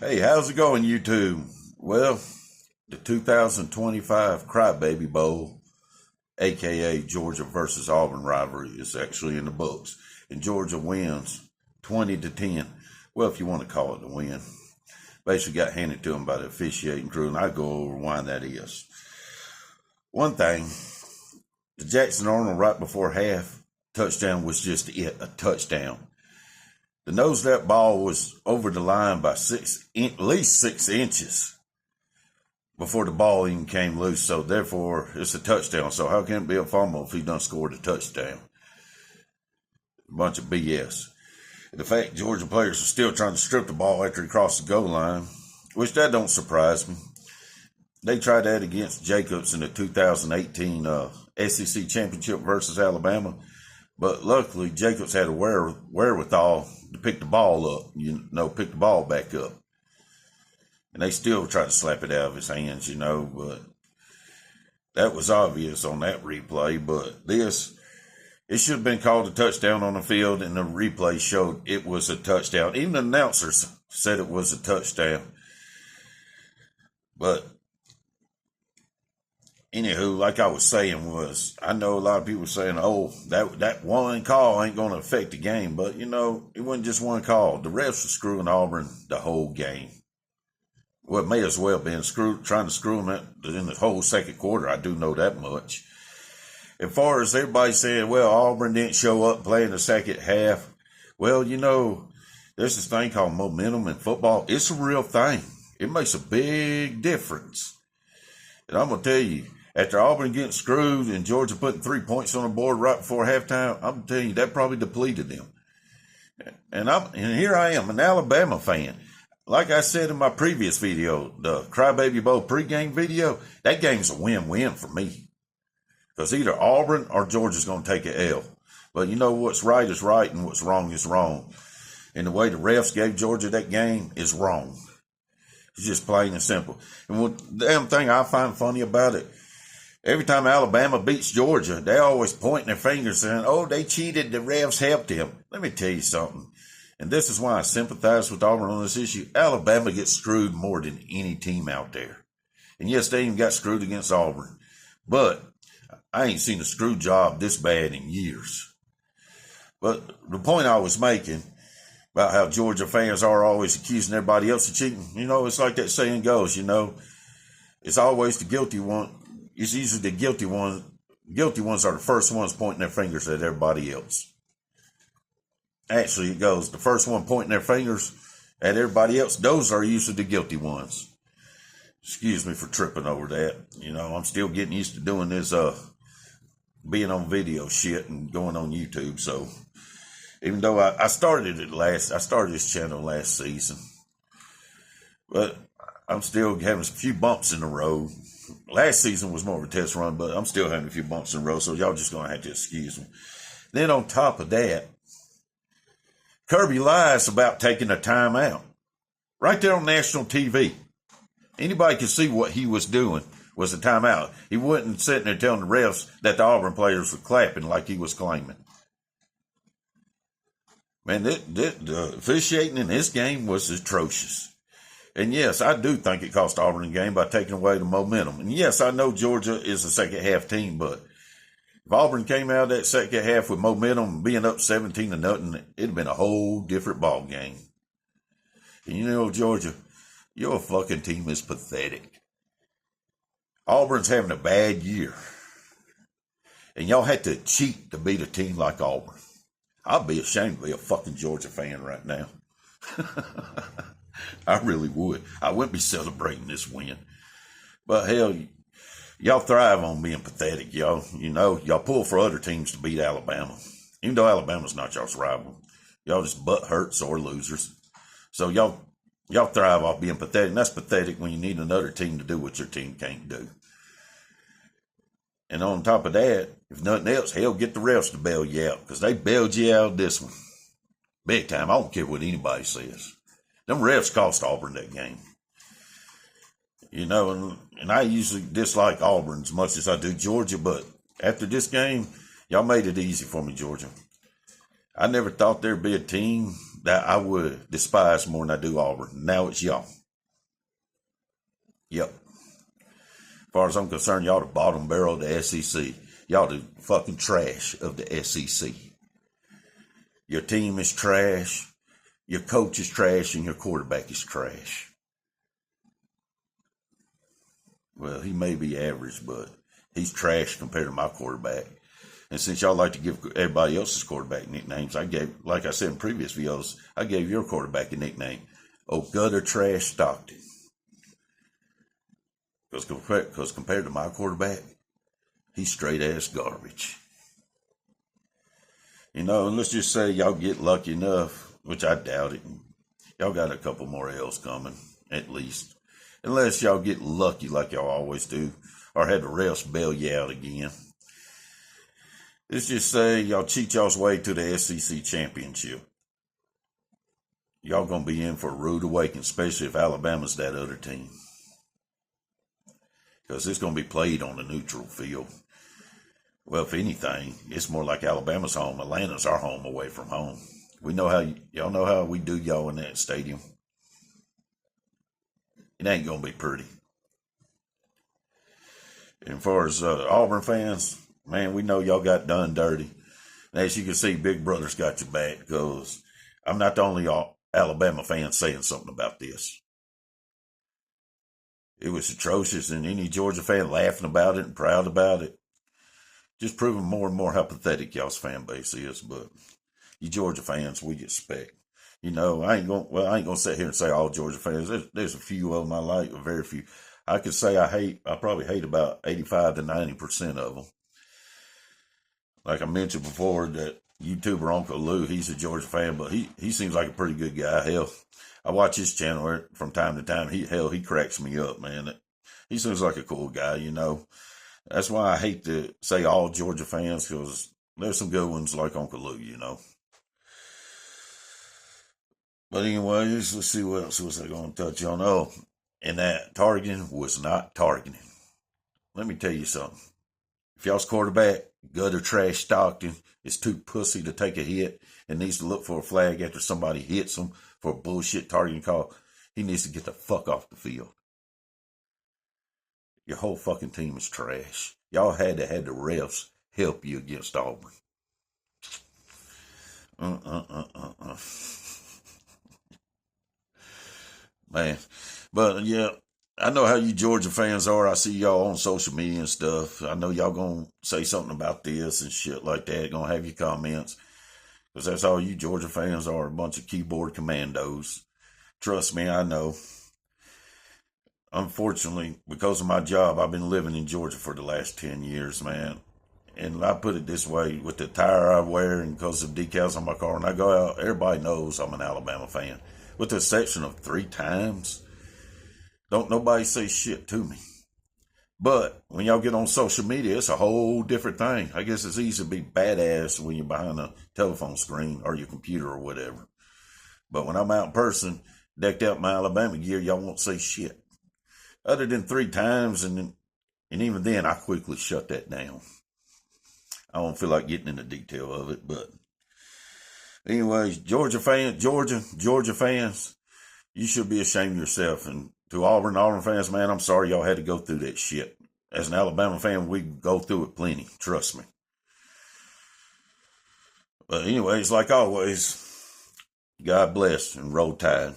Hey, how's it going, YouTube? Well, the 2025 Crybaby Bowl, aka Georgia versus Auburn rivalry, is actually in the books, and Georgia wins 20-10. Well, if you want to call it a win, basically got handed to them by the officiating crew, and I go over why that is. One thing, the Jackson Arnold right before half touchdown was just it, a touchdown. The nose of that ball was over the line by at least 6 inches before the ball even came loose. So therefore, it's a touchdown. So how can it be a fumble if he done scored a touchdown? A bunch of BS. The fact Georgia players are still trying to strip the ball after he crossed the goal line, which that don't surprise me. They tried that against Jacobs in the 2018 SEC Championship versus Alabama. But luckily, Jacobs had a wherewithal to pick the ball up, pick the ball back up. And they still tried to slap it out of his hands, but that was obvious on that replay. But it should have been called a touchdown on the field, and the replay showed it was a touchdown. Even the announcers said it was a touchdown. But anywho, like I was saying, I know a lot of people saying, oh, that one call ain't going to affect the game. But, it wasn't just one call. The refs were screwing Auburn the whole game. Well, it may as well have been trying to screw them in the whole second quarter. I do know that much. As far as everybody saying, well, Auburn didn't show up playing the second half. Well, there's this thing called momentum in football. It's a real thing. It makes a big difference. And I'm going to tell you, after Auburn getting screwed and Georgia putting 3 points on the board right before halftime, I'm telling you, that probably depleted them. And here I am, an Alabama fan. Like I said in my previous video, the Crybaby Bowl pregame video, that game's a win-win for me. Because either Auburn or Georgia's going to take an L. But what's right is right and what's wrong is wrong. And the way the refs gave Georgia that game is wrong. It's just plain and simple. And the damn thing I find funny about it, every time Alabama beats Georgia, they always pointing their fingers saying, oh, they cheated, the refs helped him. Let me tell you something. And this is why I sympathize with Auburn on this issue. Alabama gets screwed more than any team out there. And yes, they even got screwed against Auburn. But I ain't seen a screw job this bad in years. But the point I was making about how Georgia fans are always accusing everybody else of cheating. It's like that saying goes, it's always the guilty one. It's usually the guilty ones. Guilty ones are the first ones pointing their fingers at everybody else. Actually, it goes, the first one pointing their fingers at everybody else, those are usually the guilty ones. Excuse me for tripping over that. I'm still getting used to doing this, being on video shit and going on YouTube, so even though I started this channel last season, but I'm still having a few bumps in the road. Last season was more of a test run, but I'm still having a few bumps in the road, so y'all just gonna have to excuse me. Then on top of that, Kirby lies about taking a timeout. Right there on national TV. Anybody could see what he was doing was a timeout. He wasn't sitting there telling the refs that the Auburn players were clapping like he was claiming. Man, the officiating in this game was atrocious. And yes, I do think it cost Auburn the game by taking away the momentum. And yes, I know Georgia is a second half team, but if Auburn came out of that second half with momentum and being up 17-0, it'd have been a whole different ball game. And Georgia, your fucking team is pathetic. Auburn's having a bad year. And y'all had to cheat to beat a team like Auburn. I'd be ashamed to be a fucking Georgia fan right now. I really would. I wouldn't be celebrating this win. But hell, y'all thrive on being pathetic, y'all. Y'all pull for other teams to beat Alabama. Even though Alabama's not y'all's rival. Y'all just butt-hurt, sore losers. So y'all thrive off being pathetic. And that's pathetic when you need another team to do what your team can't do. And on top of that, if nothing else, hell, get the refs to bail you out. Because they bailed you out this one. Big time. I don't care what anybody says. Them refs cost Auburn that game. And I usually dislike Auburn as much as I do Georgia, but after this game, y'all made it easy for me, Georgia. I never thought there'd be a team that I would despise more than I do Auburn. Now it's y'all. Yep. As far as I'm concerned, y'all the bottom barrel of the SEC. Y'all the fucking trash of the SEC. Your team is trash. Your coach is trash, and your quarterback is trash. Well, he may be average, but he's trash compared to my quarterback. And since y'all like to give everybody else's quarterback nicknames, like I said in previous videos, I gave your quarterback a nickname. Oh, gutter trash Stockton. Because compared to my quarterback, he's straight ass garbage. And let's just say y'all get lucky enough, which I doubt it. Y'all got a couple more L's coming, at least. Unless y'all get lucky like y'all always do, or had the refs bail you out again. Let's just say y'all cheat y'all's way to the SEC championship. Y'all gonna be in for a rude awakening, especially if Alabama's that other team. Because it's gonna be played on the neutral field. Well, if anything, it's more like Alabama's home. Atlanta's our home away from home. We know how y'all know how we do y'all in that stadium. It ain't gonna be pretty. And as far as Auburn fans, man, we know y'all got done dirty. And as you can see, Big Brother's got your back, because I'm not the only Alabama fan saying something about this. It was atrocious, and any Georgia fan laughing about it and proud about it. Just proving more and more how pathetic y'all's fan base is. But you Georgia fans, we expect. I ain't gonna sit here and say all Georgia fans. There's a few of them I like, but very few. I could say I probably hate about 85 to 90% of them. Like I mentioned before, that YouTuber Uncle Lou, he's a Georgia fan, but he seems like a pretty good guy. Hell, I watch his channel from time to time. He cracks me up, man. He seems like a cool guy, That's why I hate to say all Georgia fans, because there's some good ones like Uncle Lou, But anyways, let's see what else was I going to touch on. Oh, and that targeting was not targeting. Let me tell you something. If y'all's quarterback, gutter trash Stockton, is too pussy to take a hit and needs to look for a flag after somebody hits him for a bullshit targeting call, he needs to get the fuck off the field. Your whole fucking team is trash. Y'all had to have the refs help you against Auburn. Man. But yeah, I know how you Georgia fans are. I see y'all on social media and stuff. I know y'all gonna say something about this and shit like that. Gonna have your comments. Because that's all you Georgia fans are, a bunch of keyboard commandos. Trust me, I know. Unfortunately, because of my job, I've been living in Georgia for the last 10 years, man. And I put it this way, with the attire I wear and because of decals on my car, when I go out, everybody knows I'm an Alabama fan. With the exception of 3 times, don't nobody say shit to me. But when y'all get on social media, it's a whole different thing. I guess it's easy to be badass when you're behind a telephone screen or your computer or whatever. But when I'm out in person, decked out in my Alabama gear, y'all won't say shit. Other than 3 times, and even then, I quickly shut that down. I don't feel like getting into detail of it, but anyways, Georgia fans, you should be ashamed of yourself. And to Auburn fans, man, I'm sorry y'all had to go through that shit. As an Alabama fan, we go through it plenty. Trust me. But anyways, like always, God bless and roll tide.